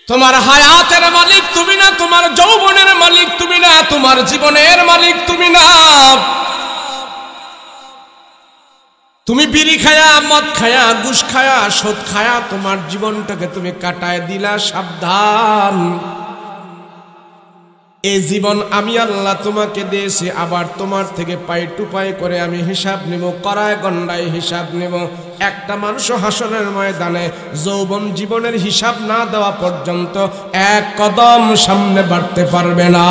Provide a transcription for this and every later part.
তোমার হায়াতের মালিক তুমি না, তোমার যৌবনের মালিক তুমি না, তোমার জীবনের মালিক তুমি না। তুমি বিড়ি খায়া, মদ খায়া, ঘুষ খায়া, সুদ খায়া তোমার জীবনটাকে তুমি কাটায় দিলা। সাবধান, এই জীবন আমি আল্লাহ তোমাকে দিয়েছি, আবার তোমার থেকে পাই টু পাই করে আমি হিসাব নেব, করায় গন্ডায় হিসাব নেব। একটা মানুষ হাসরের ময়দানে যৌবন জীবনের হিসাব না দেওয়া পর্যন্ত এক কদম সামনে বাড়তে পারবে না।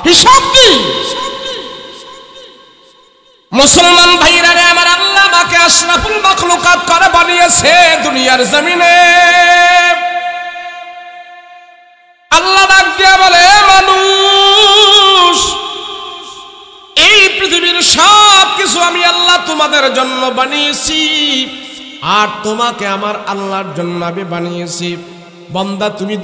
হিসাব কি? মুসলমান ভাইরা রে আমার, আল্লাহ আমাকে আশরাফুল মাখলুকাত করে বানিয়েছে দুনিয়ার জমিনে। আল্লাহ ডাক দিয়া বলে, মানুষ এই পৃথিবীর সব কিছু আমি আল্লাহ তোমাদের জন্য বানিয়েছি, আর তোমাকে আমার আল্লাহর জন্য আমি বানিয়েছি। বন্দা, তুমি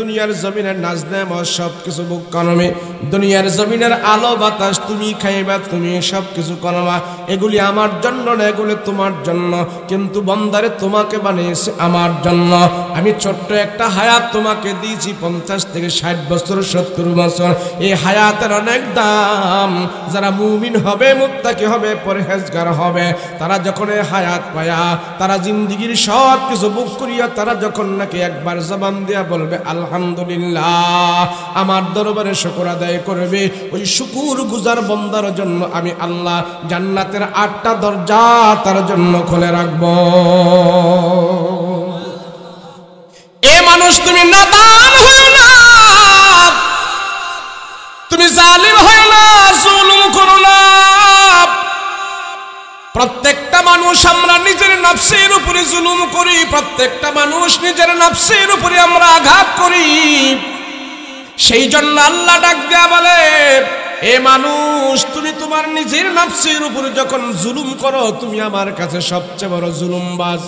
দুনিয়ার জমিনের নাজ নেয়ামত সব কিছু ভোগ করবে, দুনিয়ার জমিনের আলো বাতাস তুমি খাইবা, তুমি সব কিছু করবা। এগুলি আমার জন্য না, এগুলি তোমার জন্য। কিন্তু বন্দারে, তোমাকে বানিয়েছি আমার জন্য। আমি ছোট্ট একটা হায়াত তোমাকে দিয়েছি, 50 থেকে 60 বছর, 70 বছর। এই হায়াতের অনেক দাম। যারা মুমিন হবে, মুত্তাকি হবে, পরহেজগার হবে, তারা যখন এই হায়াত পায়া, তারা জিন্দিগির সব কিছু ভোগ করিয়া তারা যখন নাকি একবার জবান দিয়া বলবে আলহামদুলিল্লাহ, আমার দরবারে শুকর আদায় করবে, ওই শুকুর গুজার বান্দার জন্য আমি আল্লাহ জান্নাতের 8টা দরজা তার জন্য খুলে রাখব। এ মানুষ, তুমি নাদান হয়ে না, তুমি জালিম হয়ে না, জুলুম করো না। প্রত্যেকটা মানুষ আমরা নিজের নফসের উপরে জুলুম করি, প্রত্যেকটা মানুষ নিজের নফসের উপরে আমরা আঘাত করি। সেই জন্য আল্লাহ ডাক দেয়া বলে, এ মানুষ, তুমি তোমার নিজের নফসের উপরে যখন জুলুম করো, তুমি আমার কাছে সবচেয়ে বড় জুলুমবাজ।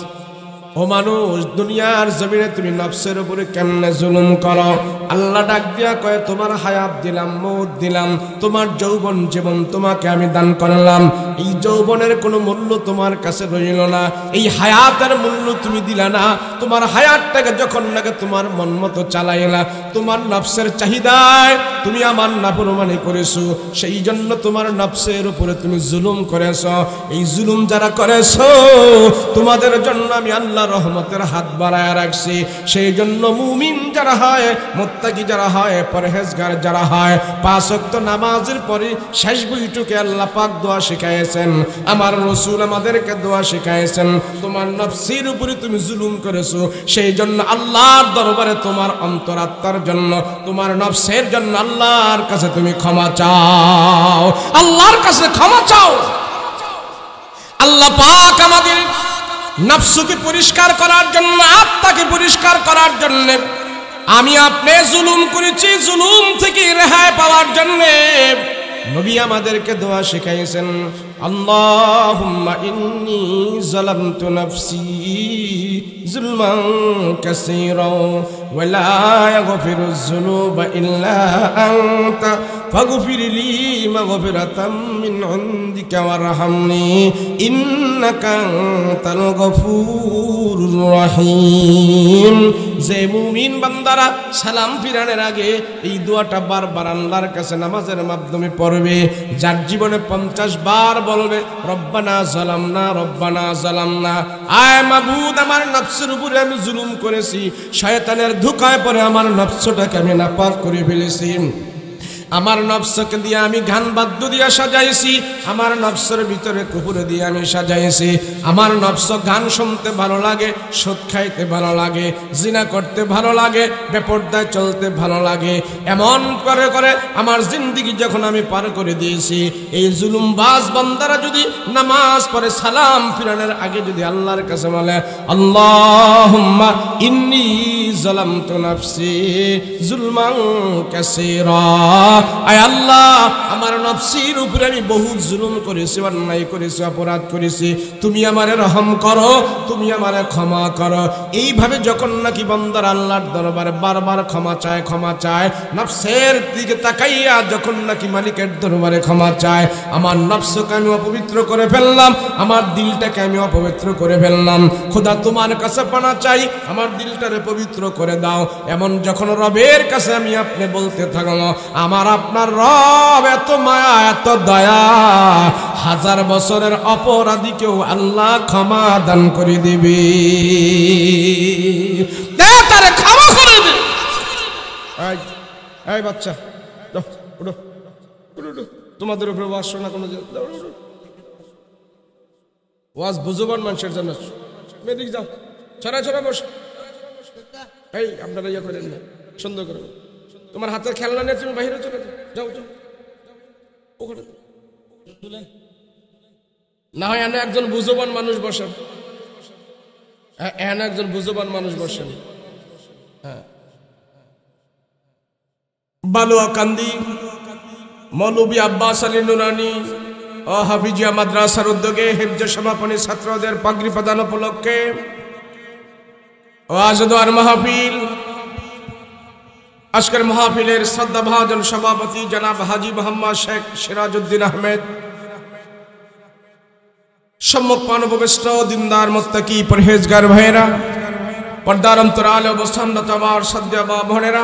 ও মানুষ, দুনিয়ার জমিনে তুমি নফসের উপরে কেমনে জুলুম করো? আল্লাহ ডাক দিয়া কয়, তোমার হায়াত দিলাম, মৌত দিলাম, তোমার যৌবন জীবন তোমাকে আমি দান করলাম। এই যৌবনের কোনো মূল্য তোমার কাছে রইল না, এই হায়াতের মূল্য তুমি দিলা না। তোমার হায়াতটাকে যখন নাকি তোমার মন মতো চালাইলা, তোমার নফসের চাহিদায় তুমি আমার নাফরমানি করেছো, সেই জন্য তোমার নফসের উপরে তুমি জুলুম করেছো। এই জুলুম যারা করেছো, তোমাদের জন্য আমি আল্লাহ রহমতের হাত বাড়ায় রাখছি। সেই জন্য মুমিন যারা হয়, মুত্তাকি যারা হয়, পরহেজগার যারা হয়, 5 ওয়াক্ত নামাজের পরে শেষ বৈঠকে আল্লাহ পাক দোয়া শিখাইছেন, আমার রাসূল আমাদেরকে দোয়া শিখাইছেন। তোমার নফসের উপরে তুমি জুলুম করেছো, সেই জন্য আল্লাহর দরবারে তোমার অন্তরাত্মার জন্য, তোমার নফসের জন্য আল্লাহর কাছে তুমি ক্ষমা চাও, আল্লাহর কাছে ক্ষমা চাও। আল্লাহ পাক আমাদের নফসকে পরিষ্কার করার জন্য, আত্মাকে পরিষ্কার করার জন্য, আমি আপনি জুলুম করেছি, জুলুম থেকে রেহাই পাওয়ার জন্য নবী আমাদেরকে দোয়া শিখাইছেন, আল্লাহুম্মা ইন্নী যালামতু নাফসি যুলমান কাসীরা ওয়া লা ইয়াগফিরুয যুনুবা ইল্লা আনতা ফাগফিরলি মাগফিরাতাম মিন ইনদিকা ওয়ারহামনি ইন্নাকা আনতাল গফুরুর রহিম। যে মুমিন বান্দারা সালাম ফিরানোর আগে এই দোয়াটা বারবার আল্লাহর কাছে নামাজের মাধ্যমে পড়বে, যার জীবনে 50 বার বলবে রব্বানা যালামনা, রব্বানা যালামনা, আয় মাবুদ, আমার নফসের উপরে আমি জুলুম করেছি, শয়তানের ধোঁকায় পড়ে আমার নফসটাকে আমি নাপাক করে ফেলেছি, আমার নফসকে দিয়ে আমি গান বাদ্য দিয়ে সাজাইছি, আমার নফসের ভিতরে কুকুরে দিয়ে আমি সাজাইছি, আমার নফস গান শুনতে ভালো লাগে, সুদ খাইতে ভালো লাগে, জিনা করতে ভালো লাগে, বেপরদায় চলতে ভালো লাগে। এমন করে করে আমার জিন্দিগি যখন আমি পার করে দিয়েছি, এই জুলুমবাজ বান্দারা যদি নামাজ পড়ে সালাম ফিরানোর আগে যদি আল্লাহর কাছে বলে আল্লাহুম্মা ইন্নী যালামতু নাফসি যুলমান কাসীরা আয় আল্লাহ আমার নফসের উপরে আমি বহু জুলুম করেছি, অন্যায় করেছি, অপরাধ করেছি, তুমি আমারে রহম করো, তুমি আমারে ক্ষমা করো। এইভাবে যখন নাকি বান্দার আল্লাহর দরবারে বারবার ক্ষমা চায় নফসের দিকে তাকাইয়া যখন নাকি মালিকের দরবারে ক্ষমা চায়, আমার নফসকে আমি অপবিত্র করে ফেললাম, আমার দিলটাকে আমি অপবিত্র করে ফেললাম, খোদা তোমার কাছে পানা চাই, আমার দিলটারে পবিত্র করে দাও। এমন যখন রবের কাছে আমি আপনি বলতে থাকবো, আমার আপনার রব এত মায়া এত দয়া, 1000 বছরের অপরাধীকেও আল্লাহ ক্ষমা দান করে দিবে, তারে ক্ষমা করে দিবে। এই বাচ্চা উঠো, তোমাদের উপরে ওয়াজ শোনা কোনো ওয়াজ বুঝবান মানুষের জন্য, মেদিক যাও, ছড়া বস। এই আপনারা ইয়ে করেন না, সুন্দর করে তোমার হাতের খেলনা নিয়ে তুমি বাইরে চলে যাও, ওখানে না হয় এনে একজন বুঝবান মানুষ বসেন, এনে একজন বুঝবান মানুষ বসেন। হ্যাঁ, বালুয়াকান্দি মৌলভী আব্বাস আলী নুরানি ও হাফিজিয়া মাদ্রাসার উদ্যোগে হিফজ সমাপনী ছাত্রদের পাগড়ি প্রদান উপলক্ষে ওয়াজ দোয়ার মাহফিল। আজকের মাহফিলের শ্রদ্ধাভাজন সভাপতি জনাব হাজী মোহাম্মদ শেখ সিরাজউদ্দিন আহমেদ, সম্মুখ পানববিষ্ট দিনদার মুত্তাকি পরহেজগার ভাইয়েরা, পর্দার অন্তরালে অবস্থানরত আমার সাধ্যা বা বোনেরা,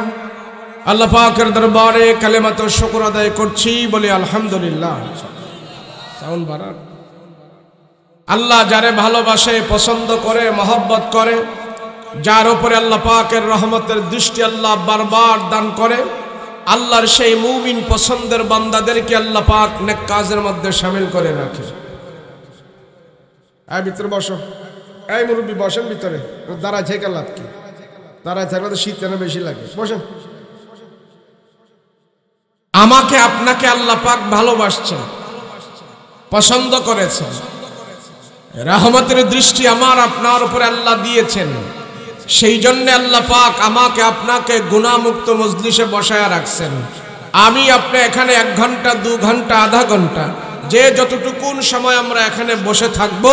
আল্লাহ পাকের দরবারে কালেমাত শুকর আদায় করছি, বলি আলহামদুলিল্লাহ। সাউন্ড বাড়ান। আল্লাহ যারে ভালোবাসে, পছন্দ করে, মহব্বত করে, যার উপরে আল্লাহ পাকের রহমতের দৃষ্টি আল্লাহ বারবার দান করে, আল্লাহর সেই মুমিন পছন্দের বান্দাদেরকে আল্লাহ পাক নেক কাজের মধ্যে শামিল করে রাখে। এই ভিতরে বসো, এই মুরব্বী বসেন ভিতরে, দাঁড়ায় থেকে লাভ কি, দাঁড়ায় থাকলে তো শীত বেশি লাগে, বসেন। আমাকে আপনাকে আল্লাহ পাক ভালোবাসছেন, পছন্দ করেছেন, রহমতের দৃষ্টি আমার আপনার উপরে আল্লাহ দিয়েছেন, সেই জন্য আল্লাহ পাক আমাকে আপনাকে গুনাহমুক্ত মজলিসে বসায় রাখছেন। আমি আপনি এখানে 1 ঘন্টা 2 ঘন্টা আধা ঘন্টা যে যতটুকুন সময় আমরা এখানে বসে থাকব,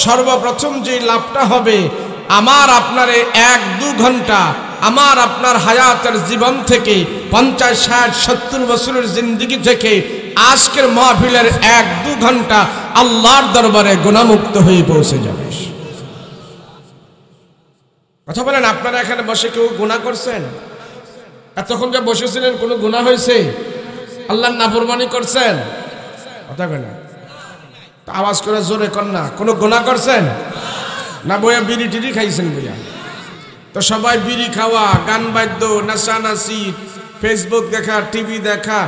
সর্বপ্রথম যে লাভটা হবে, আমার আপনার 1-2 ঘন্টা আমার আপনার হায়াতের জীবন থেকে 50, 60, 70 বছরের জিন্দেগি থেকে আজকের মাহফিলের 1-2 ঘন্টা আল্লাহর দরবারে গুনাহমুক্ত হয়ে পৌঁছে যাবে। কথা বলেন, আপনারা এখানে বসে কেউ গুনাহ করছেন? এতক্ষণ যে বসেছিলেন কোনো গুনাহ হয়েছে? আল্লাহর নাফরমানি করছেন? কথা বলেন না, আওয়াজ করে জোরে কর না। কোনো গুনাহ করছেন না? বইয়া বিড়ি টিড়ি খাইছেন? বইয়া তো সবাই বিড়ি খাওয়া, গান বাদ্য, নাচানাচি, ফেসবুক দেখা, টিভি দেখা,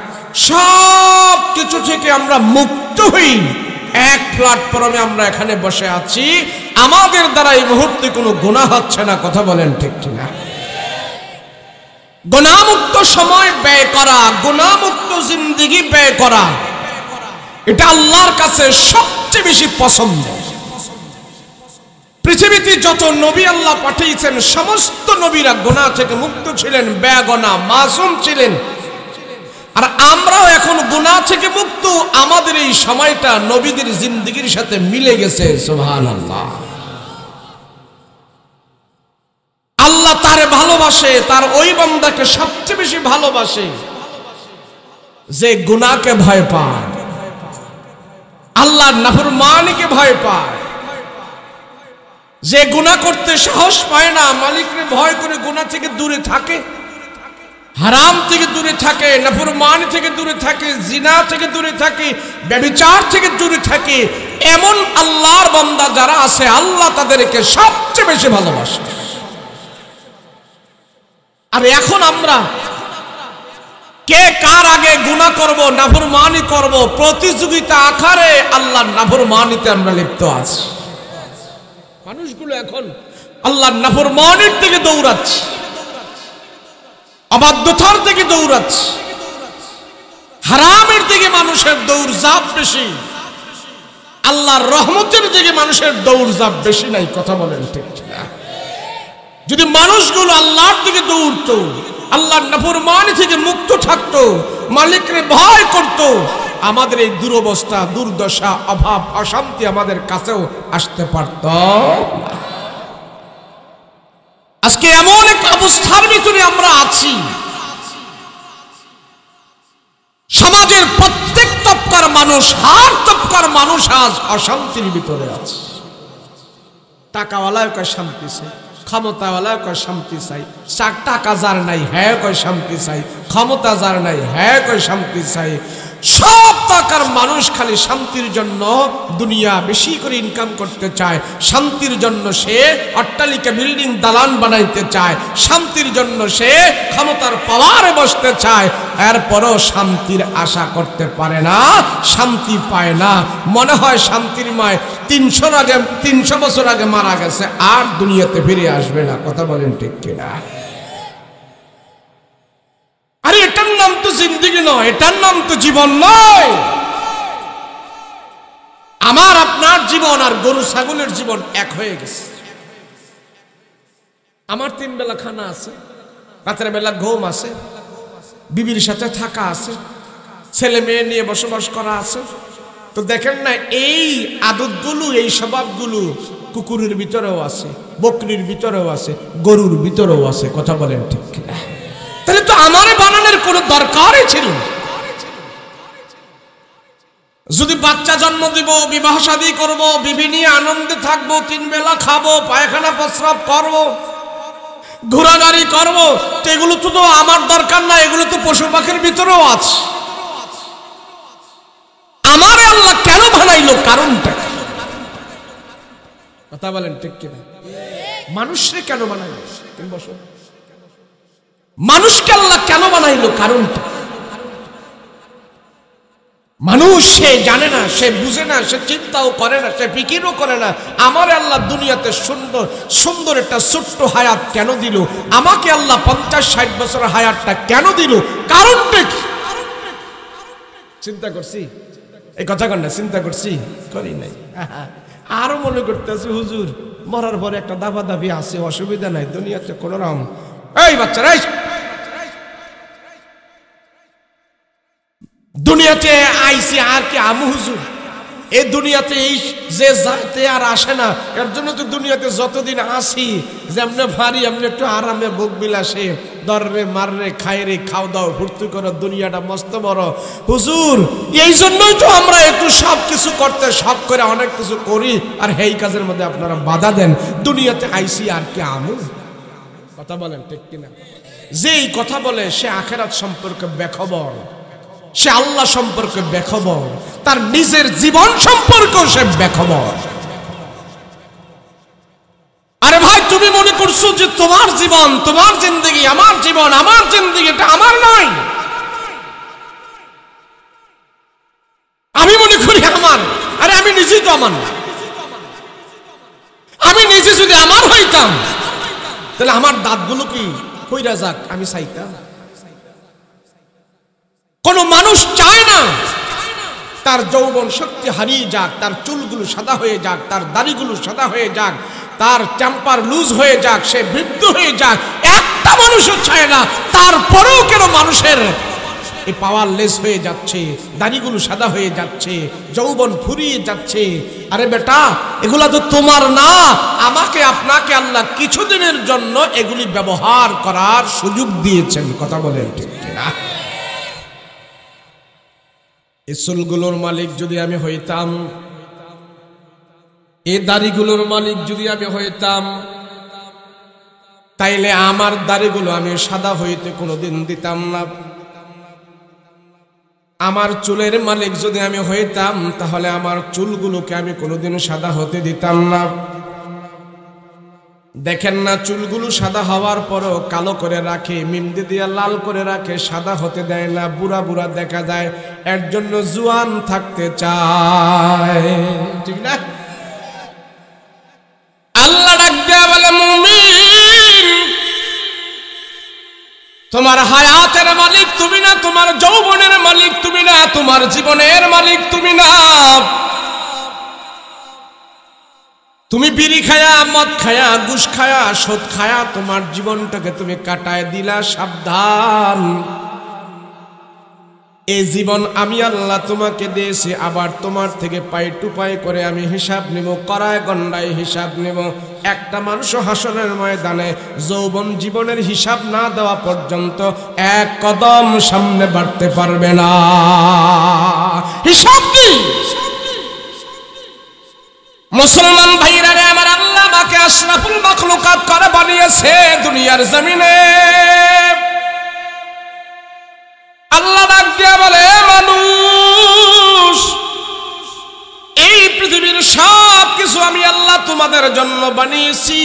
সব কিছু থেকে আমরা মুক্ত হই, এক প্ল্যাটফর্মে আমরা এখানে বসে আছি। আমাদের দ্বারা এই মুহূর্তে কোনো গুনাহ হচ্ছে না। কথা বলেন ঠিক কিনা? গুনাহমুক্ত সময় ব্যয় করা, গুনাহমুক্ত জিন্দেগি ব্যয় করা, এটা আল্লাহর কাছে সবচেয়ে বেশি পছন্দ। পৃথিবীতে যত নবী আল্লাহ পাঠিয়েছেন, সমস্ত নবীরা গুনাহ থেকে মুক্ত ছিলেন, বেগুনাহ মাসুম ছিলেন। আর আমরাও এখন গুনাহ থেকে মুক্ত। আমাদের এই সময়টা নবীদের জিন্দেগির সাথে মিলে গেছে। সুবহানাল্লাহ। আল্লাহ তারে ভালোবাসে, তার ওই বান্দাকে সবচেয়ে বেশি ভালোবাসে যে গুনাহকে ভয় পায়, আল্লাহর নাফরমানিকে ভয় পায়, যে গুনাহ করতে সাহস পায় না, মালিককে ভয় করে গুনাহ থেকে দূরে থাকে, হারাম থেকে দূরে থাকে, নাফরমানি থেকে দূরে থাকে, জিনা থেকে দূরে থাকে, ব্যভিচার থেকে দূরে থাকে। এমন আল্লাহর বান্দা যারা আছে, আল্লাহ তাদেরকে সবচেয়ে বেশি ভালোবাসে। আর এখন আমরা কে কার আগে গুনাহ করব, নাফরমানি করব, প্রতিযোগিতা আকারে আল্লাহর নাফরমানিতে আমরা লিপ্ত আছি। মানুষগুলো এখন আল্লাহর নাফরমানির দিকে দৌড়াচ্ছে, অবাধ্যতার দিকে দৌড়াচ্ছে, হারামের দিকে মানুষের দৌড়ঝাঁপ বেশি, আল্লাহর রহমতের দিকে মানুষের দৌড়ঝাঁপ বেশি নাই। কথা বলেন ঠিক না? যদি মানুষগুলো আল্লাহর দিকে দৌড়তো, আল্লাহর নাফরমানি থেকে মুক্ত থাকতো, মালিকরে ভয় করত, আমাদের এই দুরবস্থা, দুর্দশা, অভাব, অশান্তি আমাদের কাছেও আসতে পারত না। আজকে এমন এক অবস্থার ভিতরে আমরা আছি, সমাজের প্রত্যেক তবকার মানুষ, হার তবকার মানুষ আজ অশান্তির ভিতরে আছে। টাকাওয়ালাও কয় শান্তি চাই, ক্ষমতাওয়ালাও কয় শান্তি চাই, টাকা যার নাই হ্যাঁ কয় শান্তি চাই, ক্ষমতা যার নাই হ্যাঁ কয় শান্তি চাই। সব টাকার মানুষ খালি শান্তির জন্য দুনিয়া বেশি করে ইনকাম করতে চায়, শান্তির জন্য সে অট্টালিকা বিল্ডিং দালান বানাইতে চায়, শান্তির জন্য সে ক্ষমতার পাওয়ারে বসতে চায়, এরপরও শান্তির আশা করতে পারে না, শান্তি পায় না। মনে হয় শান্তির মায় 300 বছর আগে মারা গেছে, আর দুনিয়াতে ফিরে আসবে না। কথা বলেন ঠিক কিনা? আরে এটার নাম তো জিন্দেগি নয়, এটার নাম তো জীবন নয়। আমার আপনার জীবন আর গরু ছাগলের জীবন এক হয়ে গেছে। আমার 3 বেলা খানা আছে, রাতের বেলা ঘুম আছে, বিবির সাথে থাকা আছে, ছেলে মেয়ে নিয়ে বসবাস করা আছে। তো দেখেন না, এই আদতগুলো, এই স্বভাবগুলো কুকুরের ভিতরেও আছে, বকরির ভিতরেও আছে, গরুর ভিতরেও আছে। কথা বলেন ঠিক কিনা? তাহলে তো আমারে বানানোর কোনো দরকারই ছিল না। যদি বাচ্চা জন্ম দিব, বিবাহ শাদী করব, বিবি নিয়ে আনন্দে থাকবো, 3 বেলা খাবো, পায়খানা প্রস্রাব করব, ঘোরাঘুরি করব, তো এগুলো তো আমার দরকার না, এগুলো তো পশু পাখির ভিতরেও আছে। আমারে আল্লাহ কেন বানাইলো? কারণটা কথা বলেন ঠিক কিনা? মানুষরে কেন বানাইলো? মানুষকে আল্লাহ কেন বানাইলো? কারণটা মানুষ সে জানে না, সে বুঝে না, সে চিন্তাও করে না, সে ফিকিরও করে না। আমার আল্লাহ দুনিয়াতে সুন্দর সুন্দর একটা ছোট্ট হায়াত কেন দিল? আমাকে আল্লাহ 50-60 বছরের হায়াতটা কেন দিল? কারণটা কি? চিন্তা করছি? এই কথা কন্যা চিন্তা করছি? করি নাই। আরো মনে করতেছি হুজুর মরার পরে একটা দাবা দাবি আছে, অসুবিধা নাই, দুনিয়াতে কোন রকম। এই বাচ্চারা, দুনিয়াতে আইসি আর কি আমু হুজুর? এই দুনিয়াতে এই যে যাইতে আর আসে না, এর জন্য তো দুনিয়াতে যতদিন আসি যেমনে ভারী এমনি একটু আরামে ভোগ বিলাসে দররে মাররে খাইরে খাও দাও ফুর্তি করো, দুনিয়াটা মস্ত বড় হুজুর। এই জন্যই তো আমরা একটু সব কিছু করতে সব করে অনেক কিছু করি, আর এই কাজের মধ্যে আপনারা বাধা দেন। দুনিয়াতে আইসি আর কি আমু? কথা বলেন ঠিক কিনা? যেই কথা বলে সে আখিরাত সম্পর্কে বেখবর, সে আল্লাহ সম্পর্কে বেখবর, তার নিজের জীবন সম্পর্কেও সে বেখবর। আরে ভাই, তুমি মনে করছো যে তোমার জীবন, তোমার জিন্দেগি, আমার জীবন, আমার জিন্দেগি, এটা আমার নয়। আমি মনে করি আমার। আরে আমি নিজেই তো আমার না। আমি নিজে যদি আমার হইতাম তাহলে আমার দাঁতগুলো কি কইরা যাক আমি চাইতাম? কোন মানুষ চায় না তার যৌবন শক্তি হারিয়ে যাক, তার চুলগুলো সাদা হয়ে যাক, তার দাড়িগুলো সাদা হয়ে যাক, তার টেম্পার লুজ হয়ে যাক, সে বৃদ্ধ হয়ে যাক। একটা মানুষও চায় না। তারপরেও কেন মানুষের এই পাওয়ারলেস হয়ে যাচ্ছে, দাড়িগুলো সাদা হয়ে যাচ্ছে, যৌবন ফুরিয়ে যাচ্ছে? আরে বেটা, এগুলা তো তোমার না। আমাকে আপনাকে আল্লাহ কিছুদিনের জন্য এগুলি ব্যবহার করার সুযোগ দিয়েছেন। কথা বলেন ঠিক কিনা? এই চুলগুলোর মালিক যদি আমি হইতাম, এই দাড়িগুলোর মালিক যদি আমি হইতাম, তাইলে আমার দাড়িগুলো আমি সাদা হইতে কোনোদিন দিতাম না। আমার চুলের মালিক যদি আমি হইতাম, তাহলে আমার চুলগুলোকে আমি কোনোদিন সাদা হতে দিতাম না। দেখেন না, চুলগুলো সাদা হওয়ার পরও কালো করে রাখে, মেহেন্দি দিয়ে লাল করে রাখে, সাদা হতে দেয় না, বুড়া বুড়া দেখা যায়। এর জন্য জোয়ান থাকতে চায়, ঠিক না? আল্লাহ ডাক দেয়া বলে, মুমিন, তোমার হায়াতের মালিক তুমি না, তোমার যৌবনের মালিক তুমি না, তোমার জীবনের মালিক তুমি না। তুমি বিড়ি খায়া, মদ খায়া, ঘুষ খায়া, সুদ খায়া তোমার জীবনটাকে তুমি কাটায় দিলা। সাবধান, এই জীবন আমি আল্লাহ তোমাকে দিয়েছি, আবার তোমার থেকে পাই টু পাই করে আমি হিসাব নিব, কড়ায় গন্ডায় হিসাব নিব। একটা মানুষ হাসরের ময়দানে যৌবন জীবনের হিসাব না দেওয়া পর্যন্ত এক কদম সামনে বাড়তে পারবে না। হিসাব কি? মুসলমান ভাইরা রে আমার, আল্লাহ আমাকে আশরাফুল মাখলুকাত করে বানিয়েছে দুনিয়ার জমিনে। আল্লাহ ডাক দিয়া বলে, মানুষ এই পৃথিবীর সব কিছু আমি আল্লাহ তোমাদের জন্য বানিয়েছি,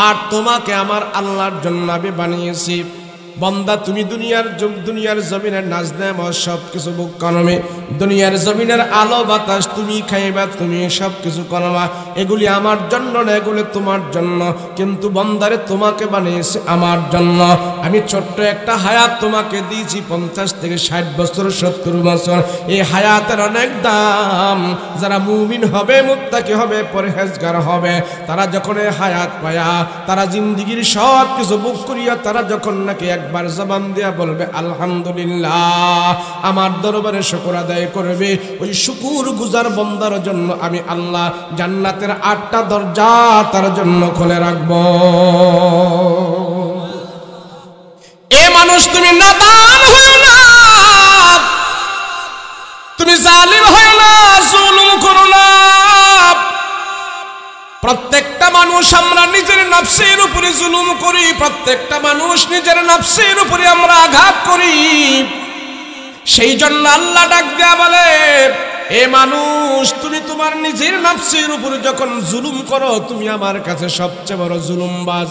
আর তোমাকে আমার আল্লাহর জন্য আমি বানিয়েছি। বন্দা, তুমি দুনিয়ার জমিনের নাজ নেয়ামত সব কিছু ভোগ করবে, দুনিয়ার জমিনের আলো বাতাস তুমি খাইবা, তুমি সব কিছু করবা। এগুলি আমার জন্য না, এগুলি তোমার জন্য। কিন্তু বন্দারে, তোমাকে বানিয়েছে আমার জন্য। আমি ছোট্ট একটা হায়াত তোমাকে দিয়েছি, 50 থেকে 60 বছর, 70 বছর। এই হায়াতের অনেক দাম। যারা মুমিন হবে, মুত্তাকি হবে, পরহেজগার হবে, তারা যখন এই হায়াত পায়া, তারা জিন্দিগির সব কিছু ভোগ করিয়া তারা যখন নাকি একবার জবান দিয়া বলবে আলহামদুলিল্লাহ, আমার দরবারে শুকর আদায় করবে, ওই শুকুর গুজার বান্দার জন্য আমি আল্লাহ জান্নাতের 8টা দরজা তার জন্য খুলে রাখব। এ মানুষ, তুমি নাদান হই না, তুমি জালিম হই না, জুলুম করো না। প্রত্যেকটা মানুষ আমরা নিজের নফসের উপরে জুলুম করি, প্রত্যেকটা মানুষ নিজের নফসের উপরে আমরা আঘাত করি। সেই জন্য আল্লাহ ডাক দেয়া বলে, এ মানুষ, তুমি তোমার নিজের নফসের উপরে যখন জুলুম করো, তুমি আমার কাছে সবচেয়ে বড় জুলুমবাজ।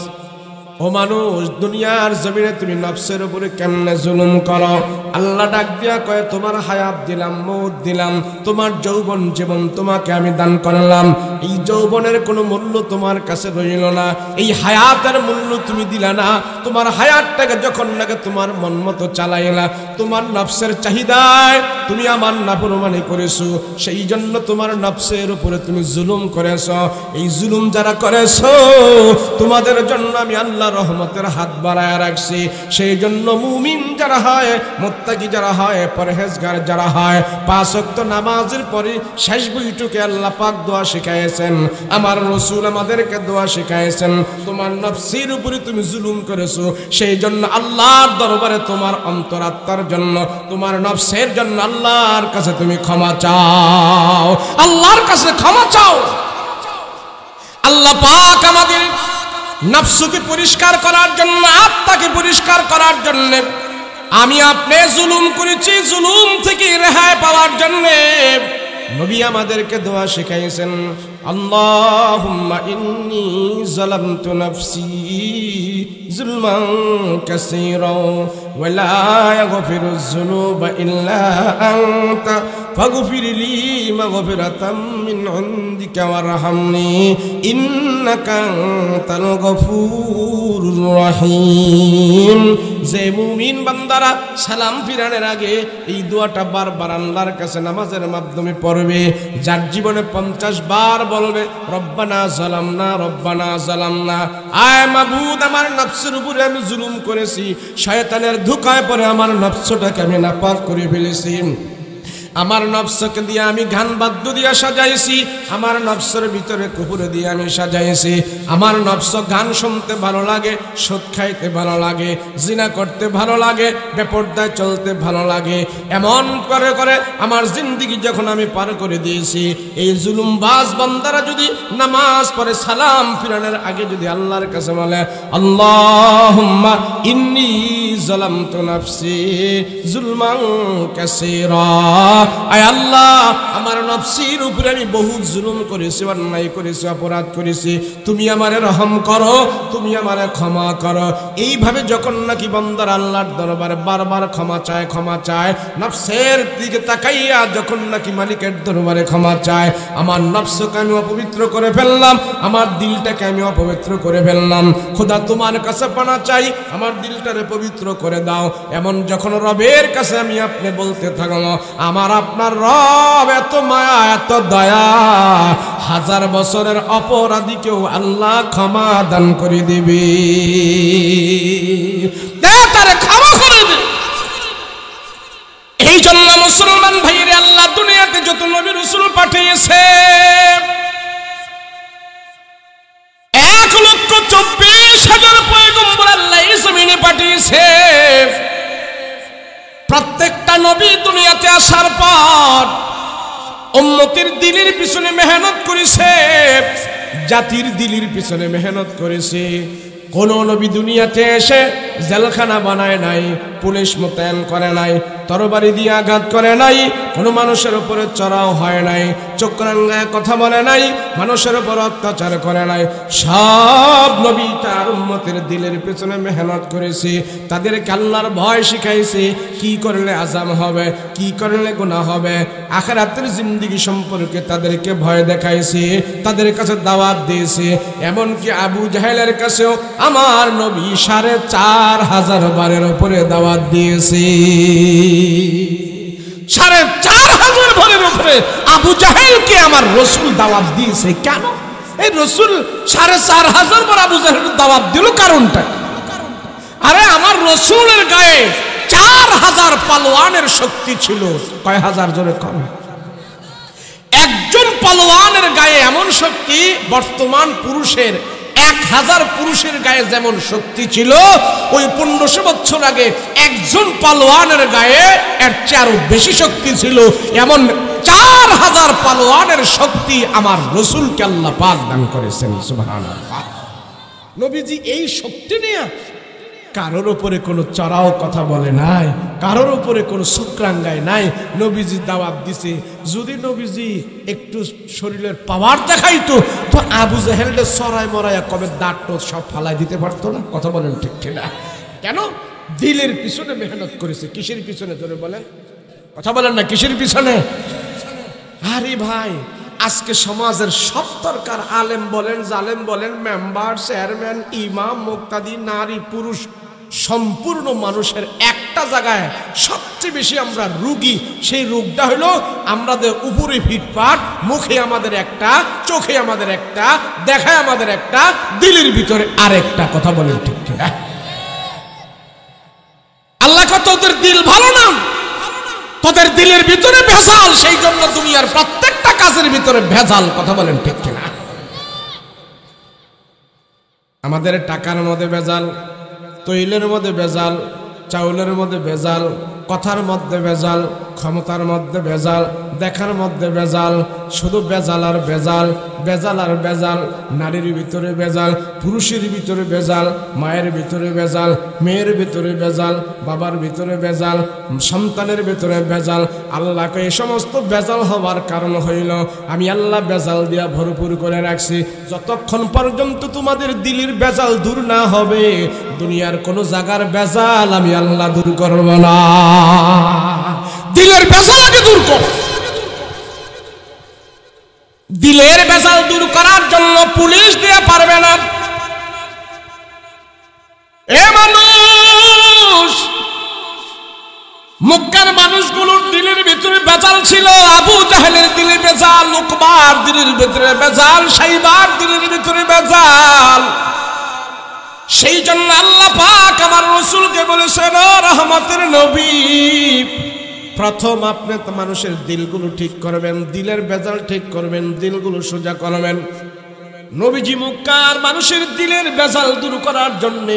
ও মানুষ, দুনিয়ার জমিনে তুমি নফসের উপরে কেমনে জুলুম করো? আল্লাহ ডাক দিয়া কয়, তোমার হায়াত দিলাম, মৌত দিলাম, তোমার যৌবন জীবন তোমাকে আমি দান করলাম। এই যৌবনের কোনো মূল্য তোমার কাছে রইল না, এই হায়াতের মূল্য তুমি দিলা না। তোমার হায়াতটাকে যখন নাকি তোমার মন মতো চালাইলা, তোমার নফসের চাহিদায় তুমি আমার নাফরমানি করেছো, সেই জন্য তোমার নফসের উপরে তুমি জুলুম করেছো। এই জুলুম যারা করেছো, তোমাদের জন্য আমি আল্লাহ রহমতের হাত বাড়ায় রাখছি। সেই জন্য মুমিন যারা হয়, মুত্তাকি যারা হয়, পরহেজগার যারা হয়, 5 ওয়াক্ত নামাজের পরে শেষ বৈঠকে আল্লাহ পাক দোয়া শিখাইছেন, আমার রাসূল আমাদেরকে দোয়া শিখাইছেন। তোমার নফসের উপরে তুমি জুলুম করেছো, সেই জন্য আল্লাহর দরবারে তোমার অন্তরাত্মার জন্য, তোমার নফসের জন্য আল্লাহর কাছে তুমি ক্ষমা চাও, আল্লাহর কাছে ক্ষমা চাও। আল্লাহ পাক আমাদের নফসকে পরিষ্কার করার জন্য, আত্মাকে পরিষ্কার করার জন্য, আমি আপনি জুলুম করেছি, জুলুম থেকে রেহাই পাওয়ার জন্য নবী আমাদেরকে দোয়া শিখাইছেন, আল্লাহুম্মা ইন্নী যালামতু নাফসি যুলমান কাসীরা ওয়া লা ইয়াগফিরুয যুনুবা ইল্লা আনতা ফাগফিরলি মাগফিরাতাম মিন ইনদিকা ওয়ারহামনি ইন্নাকা আনতাল গফুরুর রহিম। যে মুমিন বান্দারা সালাম ফিরানোর আগে এই দোয়াটা বারবার আল্লাহর কাছে নামাজের মাধ্যমে পড়বে, যার জীবনে 50 বার বলবে, রব্বানা যালামনা, রব্বানা যালামনা, আয় মাবুদ, আমার নফসের উপরে আমি জুলুম করেছি, শয়তানের ধোঁকায় পড়ে আমার নফসটাকে আমি নাপাক করে ফেলেছি, আমার নফসকে দিয়ে আমি গান বাদ্য দিয়ে সাজাইছি, আমার নফসের ভিতরে কুকুরে দিয়ে আমি সাজাইছি। আমার নফস গান শুনতে ভালো লাগে, সুদ খাইতে ভালো লাগে, জিনা করতে ভালো লাগে, বেপরদায় চলতে ভালো লাগে। এমন করে করে আমার জিন্দিগি যখন আমি পার করে দিয়েছি, এই জুলুমবাজ বান্দারা যদি নামাজ পড়ে সালাম ফিরানোর আগে যদি আল্লাহর কাছে বলে, আল্লাহুম্মা ইন্নী যালামতু নাফসি যুলমান কাসীরা, আয় আল্লাহ, আমার নফসের উপরে আমি বহুত জুলুম করেছি, অন্যায় করেছি, অপরাধ করেছি, তুমি আমারে রহম করো, তুমি আমারে ক্ষমা করো। এইভাবে যখন নাকি বান্দার আল্লাহর দরবারে বারবার ক্ষমা চায়, ক্ষমা চায়, নফসের দিকে তাকাইয়া যখন নাকি মালিকের দরবারে ক্ষমা চায়, আমার নফসকে আমি অপবিত্র করে ফেললাম, আমার দিলটাকে আমি অপবিত্র করে ফেললাম, খোদা তোমার কাছে পানা চাই, আমার দিলটারে পবিত্র করে দাও। এমন যখন রবের কাছে আমি আপনি বলতে থাকবো, আমার আপনার রব এত মায়া, এত দয়া, 1000 বছরের অপরাধীকেও আল্লাহ ক্ষমা দান করে দিবে, তারে ক্ষমা করে দিবে। এই জন্য মুসলমান ভাইয়ের আল্লাহ দুনিয়াতে যত নবী রাসূল পাঠিয়েছে 1,24,000 পয়গম্বর আল্লাহ এই জমিনে পাঠিয়েছে। প্রত্যেকটা নবী দুনিয়াতে আসার পর উম্মতের দিলের পিছনে মেহনত করেছে, জাতির দিলের পিছনে মেহনত করেছে। কোন নবী দুনিয়াতে এসে জেলখানা বানায় নাই, পুলিশ মোতায়েন করে নাই, তরবারি দিয়ে আঘাত করে নাই, কোনো মানুষের উপরে চড়াও হয় নাই, চক্রাঙ্গায় কথা বলে নাই, মানুষের উপর অত্যাচার করে নাই। সব নবী তার উম্মতের দিলের পেছনে মেহনত করেছে, তাদেরকে আল্লাহর ভয় শিখাইছে, কি করলে আযাব হবে, কি করলে গুনাহ হবে, আখিরাতের জিন্দেগি সম্পর্কে তাদেরকে ভয় দেখাইছে, তাদের কাছে দাওয়াত দিয়েছে। এমনকি আবু জাহেলের কাছেও আমার নবী 4,500 বারের উপরে দাওয়াত দিয়েছে। 4,500 বারের উপরে আবু জাহেলকে আমার রাসূল দাওয়াত দিয়েছে। কেন এই রাসূল 4,500 বার আবু জাহেলকে দাওয়াত দিল? কারণটা আরে আমার রাসূলের গায়ে 4,000 পালোয়ানের শক্তি ছিল। কয় হাজার? জোরে কম। একজন পালোয়ানের গায়ে এমন শক্তি, বর্তমান পুরুষের 1,000 পুরুষের গায়ে যেমন শক্তি ছিল, ওই 1500 বছর আগে একজন পালোয়ানের গায়ে এর চেয়ে আরো বেশি শক্তি ছিল। এমন 4,000 পালোয়ানের শক্তি আমার রাসূলকে আল্লাহ পাক দান করেছেন। সুবহানাল্লাহ। নবীজি এই শক্তি নিয়ে কারোর উপরে কোনো চড়াও কথা বলে নাই, কারোর উপরে কোনো শুক্রাঙ্গায় নাই, নবীজি দাওয়াত দিছে। যদি নবীজি একটু শরীরের পাওয়ার দেখাইতো তো আবু জাহেলকে সরাই মরাইয়া কবে দাঁত সব ফালাই দিতে পারতো না। কথা বলেন ঠিক কিনা? কেন? দিলের পিছনে মেহনত করেছে। কিসের পিছনে? জোরে বলেন, কথা বলেন না, কিসের পিছনে? আরে ভাই, আজকে সমাজের সব দরকার, আলেম বলেন, জালেম বলেন, মেম্বার, চেয়ারম্যান, ইমাম, মুক্তাদি, নারী, পুরুষ, সম্পূর্ণ মানুষের একটা জায়গায় সবচেয়ে বেশি আমরা রোগী। সেই রোগটা হলো আমাদের উপরে ফিটফাট, মুখে আমাদের একটা, চোখে আমাদের একটা, দেখায় আমাদের একটা, দিলের ভিতরে আরেকটা। কথা বলেন ঠিক কিনা? আল্লাহ কত তোদের দিল ভালো না, তোদের দিলের ভিতরে ভেজাল, সেই জন্য দুনিয়ার প্রত্যেকটা কাজের ভিতরে ভেজাল। কথা বলেন ঠিক কিনা? আমাদের টাকার মধ্যে ভেজাল, তৈলের মধ্যে ভেজাল, চাউলের মধ্যে ভেজাল, কথার মধ্যে ভেজাল, ক্ষমতার মধ্যে ভেজাল, দেখার মধ্যে ভেজাল, শুধু ভেজাল আর ভেজাল, ভেজাল আর ভেজাল। নারীর ভিতরে ভেজাল, পুরুষের ভিতরে ভেজাল, মায়ের ভিতরে ভেজাল, মেয়ের ভিতরে ভেজাল, বাবার ভিতরে ভেজাল, সন্তানের ভিতরে ভেজাল। আল্লাহকে এই সমস্ত ভেজাল হওয়ার কারণ হইল আমি আল্লাহ ভেজাল দিয়া ভরপুর করে রাখছি। যতক্ষণ পর্যন্ত তোমাদের দিলের ভেজাল দূর না হবে, দুনিয়ার কোন জায়গার ভেজাল আমি আল্লাহ দূর করব না। দিলের ভেজাল আগে দূর কর। দিলের ভেজাল দূর করার জন্য পুলিশ দিয়ে পারবে না। এ মানুষ, মক্কার মানুষগুলোর দিলের ভিতরে ভেজাল ছিল। আবু জাহেলের দিলের ভেজাল, উকবার দিলের ভিতরে ভেজাল, সাইবার দিলের ভিতরে ভেজাল। সেই জন্য আল্লাহ পাক আমার রাসূলকে বলেছেন, ও রহমতের নবী, প্রথম আপনি তো মানুষের দিলগুলো ঠিক করবেন, দিলের ভেজাল ঠিক করবেন, দিলগুলো সোজা করবেন। নবীজি মক্কার মানুষের দিলের ভেজাল দূর করার জন্য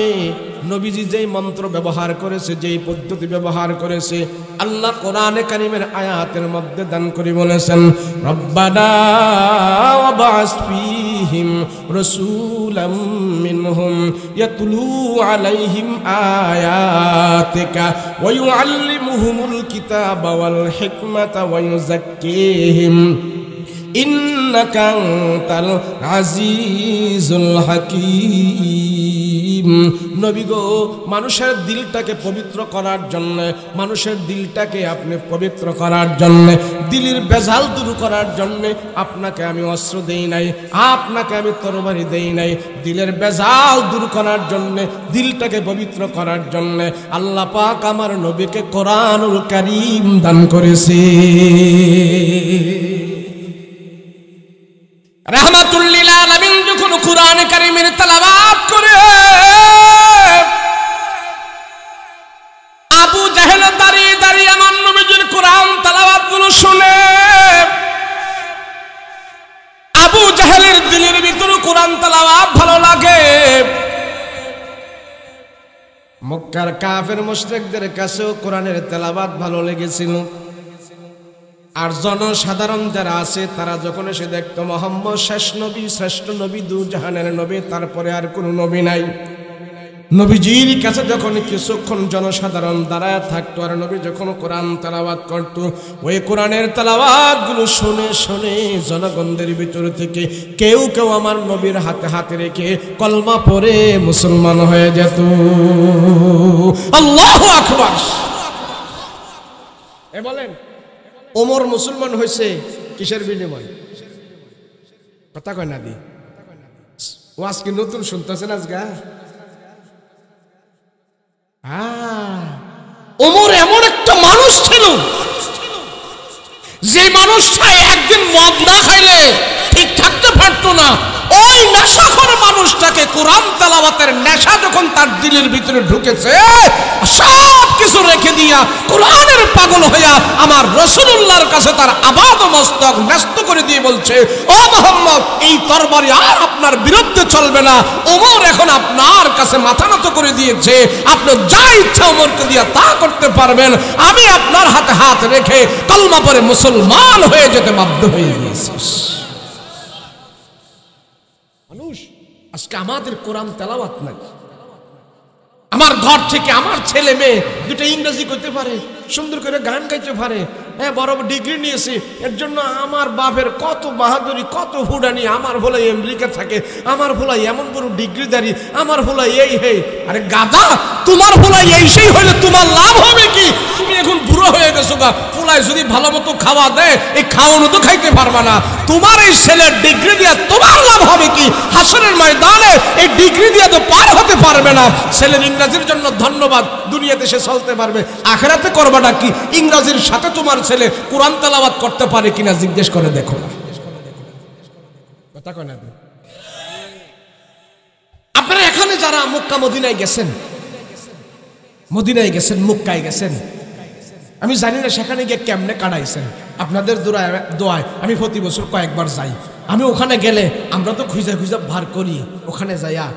নবীজি যেই মন্ত্র ব্যবহার করেছে, যেই পদ্ধতি ব্যবহার করেছে, আল্লাহ কোরআনে কারীমের আয়াতের মধ্যে দান করে বলেছেন, রব্বানা ওয়াবাস ফীহিম রাসূলাম মিনহুম ইয়াতলু আলাইহিম আয়াতিকা ওয়া ইউআল্লিমুহুমুল কিতাবা ওয়াল হিকমাতা ওয়া ইউযাক্কিহিম ইন্নাকা আনতাল আজিজুল হাকীম। নবী গো, মানুষের দিলটাকে পবিত্র করার জন্য, মানুষের দিলটাকে আপনি পবিত্র করার জন্য, দিলের ভেজাল দূর করার জন্য আপনাকে আমি অস্ত্র দেই নাই, আপনাকে আমি তরবারি দেই নাই। দিলের ভেজাল দূর করার জন্য, দিলটাকে পবিত্র করার জন্য আল্লাহ পাক আমার নবীকে কোরআনুল কারীম দান করেছে। রাহমাতুল লিল আলামিন যখন কোরআন কারীমের তেলাওয়াত করে, আবু জাহেল দাঁড়িয়ে দাঁড়িয়ে আমার নবীজির কোরআন তেলাওয়াত ভালো লাগে। মক্কার কাফের মুশরিকদের কাছেও কোরআনের তেলাওয়াত ভালো লেগেছিল। আর জনসাধারণ যারা আছে তারা যখন এসে দেখতো মুহাম্মদ শেষ নবী, শ্রেষ্ঠ নবী, দু জাহানের নবী, তারপরে আর কোনো নবী নাই, নবীজির কাছে যখন কিছুক্ষণ জনসাধারণ দাঁড়ায় থাকতো আর নবী যখন কোরআন তেলাওয়াত করত, ওই কোরআনের তেলাওয়াত গুলো শুনে শুনে জনগণদের ভিতর থেকে কেউ কেউ আমার নবীর হাতে হাতে রেখে কলমা পড়ে মুসলমান হয়ে যেত। আল্লাহু আকবার। এ বলেন ওমর মুসলমান হয়েছে কিসের বিনিময়? কথা কয় না দি ওয়াজ কি নতুন শুনতেছেন আজগা? ওমর এমন একটা মানুষ ছিল যে মানুষটা একদিন মদ না খাইলে ঠিক থাকতে পারতো না। ওই নেশাখোর মানুষটাকে কোরআন তেলাওয়াতের নেশা যখন তার দিলের ভিতরে ঢুকেছে, সব কিছু রেখে দিয়া কোরআনের পাগল হইয়া আমার রাসূলুল্লাহর কাছে তার আবাদ মস্তক ন্যস্ত করে দিয়ে বলছে, ও মুহাম্মদ, এই তরবারি আর আপনার বিরুদ্ধে চলবে না। ওমর এখন আপনার কাছে মাথা নত করে দিয়েছে, আপনি যা ইচ্ছা ওমরকে দিয়া তা করতে পারবেন। আমি আপনার হাতে হাত রেখে কলমা পড়ে মুসলমান হয়ে যেতে বাধ্য হয়ে গিয়েছি। মানুষ আজকে আমাদের কোরআন তেলাওয়াত নাই। আমার ঘর থেকে আমার ছেলে মেয়ে দুটো ইংরেজি করতে পারে, সুন্দর করে গান গাইতে পারে, হ্যাঁ বড় ডিগ্রি নিয়েছে, এর জন্য আমার বাপের কত বাহাদুরি, কত হুডানি। আমার ভোলাই আমেরিকা থাকে, আমার ভোলাই এমন বড় ডিগ্রিদারি, আমার ভোলাই এই হে। আরে গাদা, তোমার ভোলাই এই সেই হইলে তোমার লাভ হবে কি? তুমি এখন বুড়ো হয়ে গেছো গা, ফুলাই যদি ভালো মতো খাওয়া দেয় এই খাওয়ানো তো খাইতে পারবা না। তোমার এই ছেলের ডিগ্রি দিয়া তোমার লাভ হবে কি? হাসরের ময়দানে এই ডিগ্রি দিয়া তো পার হতে পারবে না। ছেলের ইংরেজির জন্য ধন্যবাদ, দুনিয়াতে সে চলতে পারবে, আখিরাতে করবাটা কি? ইংরেজির সাথে তোমার ছেলে কোরআন তেলাওয়াত করতে পারে কিনা জিজ্ঞেস করে দেখো না। কথা কয় না? আপনারা এখানে যারা মক্কা মদিনায় গেছেন, মদিনায় গেছেন, মক্কায় গেছেন, আমি জানি না সেখানে গিয়ে কেমনে কাটাইছেন। আপনাদের দোয়ায় আমি প্রতি বছর কয়েকবার যাই। আমি ওখানে গেলে আমরা তো খুঁজে খুঁজে ভার করি, ওখানে যাইয়া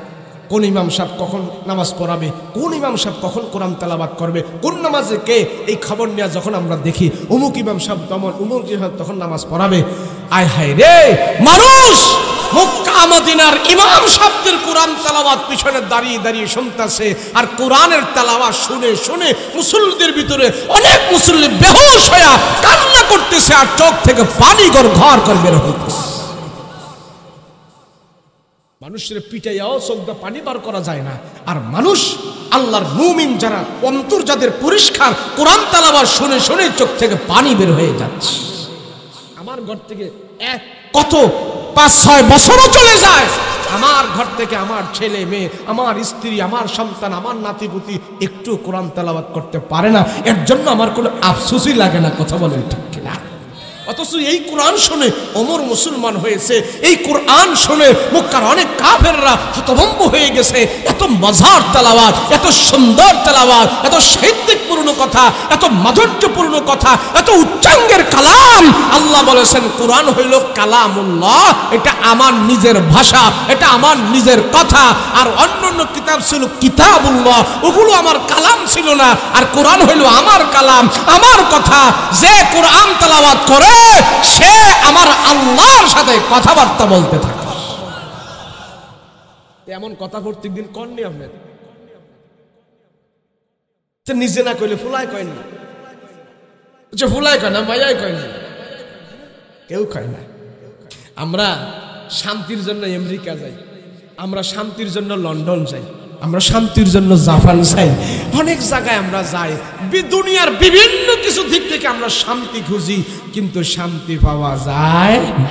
কোন ইমাম সাহেব কখন নামাজ পড়াবে, কোন ইমাম সাহেব কখন কোরআন তেলাওয়াত করবে, কোন নামাজে কে, এই খবর নিয়ে যখন আমরা দেখি অমুক ইমাম সাহেব তখন অমুক ইমাম তখন নামাজ পড়াবে। আয় হায় রে, মানুষ মক্কা মদিনার ইমাম সাহেবদের কোরআন তেলাওয়াত পিছনে দাঁড়িয়ে দাঁড়িয়ে শুনতেছে, আর কোরআনের তেলাওয়াত শুনে শুনে মুসল্লিদের ভিতরে অনেক মুসল্লি বেহুশ হয়ে কান্না করতেছে, আর চোখ থেকে পানি ঘর ঘর করে বের হইতেছে। মানুষের পিটাইয়াও চোখ দিয়ে পানি বার করা যায় না। আর মানুষ আল্লাহর মুমিন যারা, অন্তর যাদের পরিষ্কার, কোরআন তেলাওয়াত শুনে শুনে চোখ থেকে পানি বের হয়ে যাচ্ছে। আমার ঘর থেকে কত 5-6 বছরও চলে যায়, আমার ঘর থেকে আমার ছেলে মেয়ে, আমার স্ত্রী, আমার সন্তান, আমার নাতিপুতি একটু কোরআন তেলাওয়াত করতে পারে না। এর জন্য আমার কোনো আফসোসই লাগে না। কথা বলেন ঠিক কিনা? অথচ এই কোরআন শুনে ওমর মুসলমান হয়েছে। এই কোরআন শুনে মক্কার অনেক কাফেররা হতভম্ব হয়ে গেছে। এত মজার তেলাওয়াত, এত সুন্দর তেলাওয়াত, এত সাহিত্যিকপূর্ণ কথা, এত মাধুর্যপূর্ণ কথা, এত উচ্চাঙ্গের কালাম। আল্লাহ বলেছেন কোরআন হইল কালামুল্লাহ, এটা আমার নিজের ভাষা, এটা আমার নিজের কথা। আর অন্যান্য কিতাব ছিল কিতাবুল্লাহ, ওগুলো আমার কালাম ছিল না। আর কোরআন হইল আমার কালাম, আমার কথা। যে কোরআন তেলাওয়াত করে সে আমার আল্লাহর সাথে কথাবার্তা বলতে থাকে। এমন কথা প্রত্যেকদিন কননি আপনি? নিজে না কইলে ফুলাই কয় না, ফুলাই কয় না, মায়াই কয় না, কেউ কয় না। আমরা শান্তির জন্য আমেরিকা যাই, আমরা শান্তির জন্য লন্ডন যাই, আমরা শান্তির জন্য জাপান যাই, অনেক জায়গায় আমরা যাই। দুনিয়ার বিভিন্ন কিছু দিক থেকে আমরা শান্তি খুঁজি, কিন্তু শান্তি পাওয়া যায় না।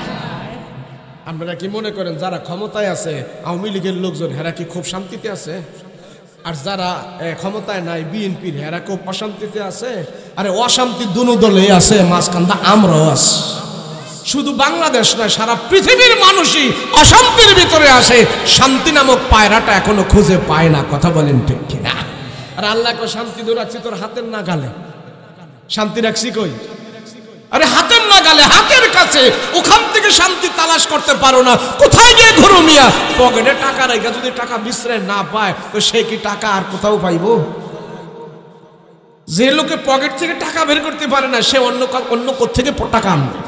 আপনারা কি মনে করেন যারা ক্ষমতায় আছে, আওয়ামী লীগের লোকজন, হেরা কি খুব শান্তিতে আছে? আর যারা ক্ষমতায় নাই, বিএনপির, হেরা খুব অশান্তিতে আছে? আরে অশান্তি দুনো দলে আছে, মাঝখানটা আমরাও আছি। শুধু বাংলাদেশ নয়, সারা পৃথিবীর মানুষই অশান্তির ভিতরে আসে, শান্তি নামক পায়রাটা এখনো খুঁজে পায় না। কথা বলেন ঠিক কিনা? আর আল্লাহকে শান্তি রাখছি তোর হাতের নাগালে, শান্তি রাখছি কই? আরে হাতের নাগালে, হাতের কাছে, ওখান থেকে শান্তি তালাশ করতে পারো না, কোথায় গিয়ে ঘুরো মিয়া? পকেটে টাকা রেখে যদি টাকা বিশ্রায় না পায় তো সে কি টাকা আর কোথাও পাইবো? যে লোকে পকেট থেকে টাকা বের করতে পারে না সে অন্য কোত্থেকে টাকা আনবে?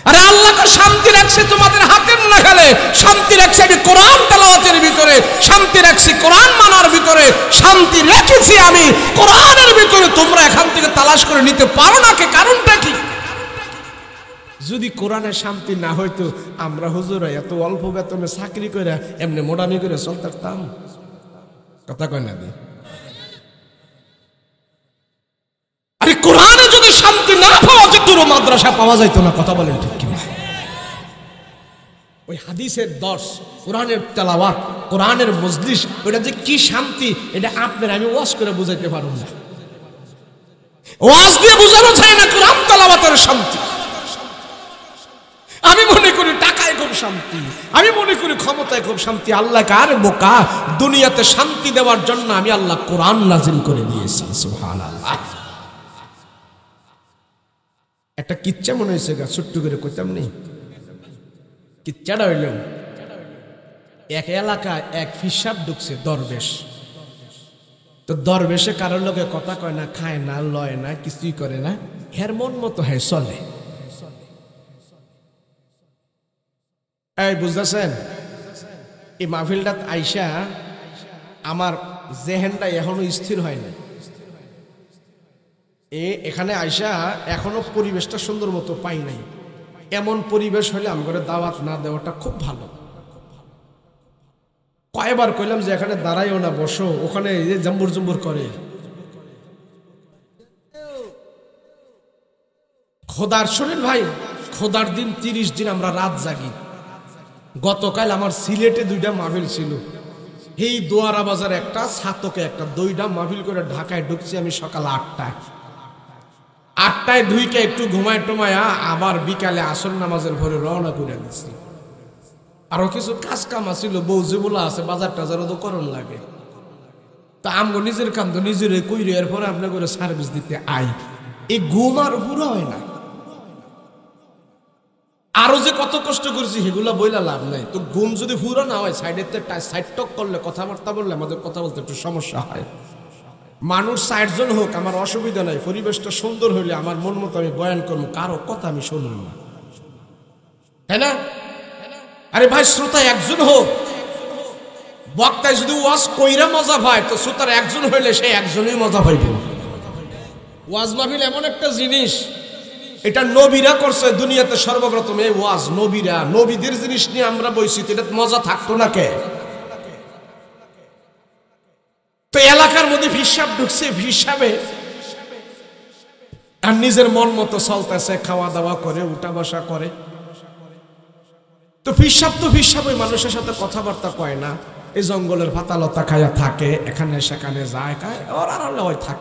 আরে আল্লাহকে শান্তি রাখছে তোমাদের হাতের নাগালে, শান্তি রাখছে আমি কোরআন তেলাওয়াতের ভিতরে, শান্তি রাখছি কোরআন মানার ভিতরে, শান্তি রেখেছি আমি কোরআনের ভিতরে। তোমরা এখান থেকে তালাশ করে নিতে পারো না, কে কারণটা কি? যদি কোরআনে শান্তি না হইতো আমরা হুজুরা এত অল্প বেতনে চাকরি করে এমনি মোটামি করে চলতাম? কথা কয় না? আরে কোরআনে যদি শান্তি না পাওয়া যেত মাদ্রাসা পাওয়া যাইত না। কথা বলেন ঠিক কিনা? ওই হাদিসের দর্শ, কোরআনের তেলাওয়াত, কোরআনের মজলিস, ওটা যে কি শান্তি এটা আপনার আমি ওয়াজ করে বুঝাইতে পারব না। ওয়াজ দিয়ে বোঝানো যায় না কোরআন তেলাওয়াতের শান্তি। আমি মনে করি টাকায় খুব শান্তি, আমি মনে করি ক্ষমতায় খুব শান্তি। আল্লাহ কার বোকা, দুনিয়াতে শান্তি দেওয়ার জন্য আমি আল্লাহ কোরআন নাজিল করে দিয়েছি। সুবহানাল্লাহ। একটা কিচ্ছা মনে হয়েছে গা, ছোট্ট করে কইতাম নেই। কিচ্ছাটা হইল এক এলাকায় এক ফিসাব ঢুকছে দরবেশ। তো দরবেশে কারোর লোকে কথা কয় না, খায় না, লয় না, কিছুই করে না, হের মন মতো হ্যাঁ চলে। এই বুঝতেছেন, এই মাহফিলটা আইসা আমার জেহেনটা এখনো স্থির হয় না। এখানে আইসা এখনো পরিবেশটা সুন্দর মতো পাই নাই। এমন পরিবেশ হলে আমার দাওয়াত না দেওয়াটা খুব ভালো। কয়বার কইলাম যে এখানে দাঁড়াইও না, বসো, ওখানে জম্বুর জম্বুর করে। খোদার শরীর ভাই, খোদার দিন 30 দিন আমরা রাত জাগি। গতকাল আমার সিলেটে 2টা মাহফিল ছিল, এই দোয়ারা বাজার একটা, ছাতকে একটা, 2টা মাহফিল করে ঢাকায় ঢুকছি আমি সকাল 8টায় ঢুইকে একটু ঘুমায় টুমায়া আবার বিকালে আসর নামাজের ভরে রওনা করে দিচ্ছি। আরো কিছু কাজ কাম আছিল, বউ যেগুলো আছে বাজার টাজারও তো করণ লাগে। তা আমগো নিজের কাম তো নিজের কইরে এরপরে আপনার করে সার্ভিস দিতে আই। এই ঘুম আর পুরো হয় না। আরো যে কত কষ্ট করছি সেগুলা বইলা লাভ নাই। তো ঘুম যদি পুরো না হয়, সাইড টক করলে, কথাবার্তা বললে আমাদের কথা বলতে একটু সমস্যা হয়। মানুষ 60 জন হোক আমার অসুবিধা নাই, পরিবেশটা সুন্দর হইলে আমার মন মতো আমি বয়ান করবো, কারো কথা আমি শুনুন না, তাই না? আরে ভাই, শ্রোতা একজন হোক, বক্তায় যদি ওয়াজ কইরা মজা পায় তো শ্রোতার একজন হইলে সে একজনই মজা পাইব। ওয়াজ মাহফিল এমন একটা জিনিস, এটা নবীরা করছে দুনিয়াতে সর্বপ্রথম। এই ওয়াজ নবীরা, নবীদের জিনিস নিয়ে আমরা বইছি, এটা মজা থাকতো না কে? তো এলাকার মধ্যে হিসাব ঢুকছে, হিসাবে আর নিজের মন মতো চলতেছে, খাওয়া দাওয়া করে, উঠা বসা করে। তো হিসাব তো হিসাব, ওই মানুষের সাথে কথাবার্তা কয় না, এই জঙ্গলের পাতালতা খায়া থাকে, এখানে সেখানে যায়, খায়, ওর আর থাকে।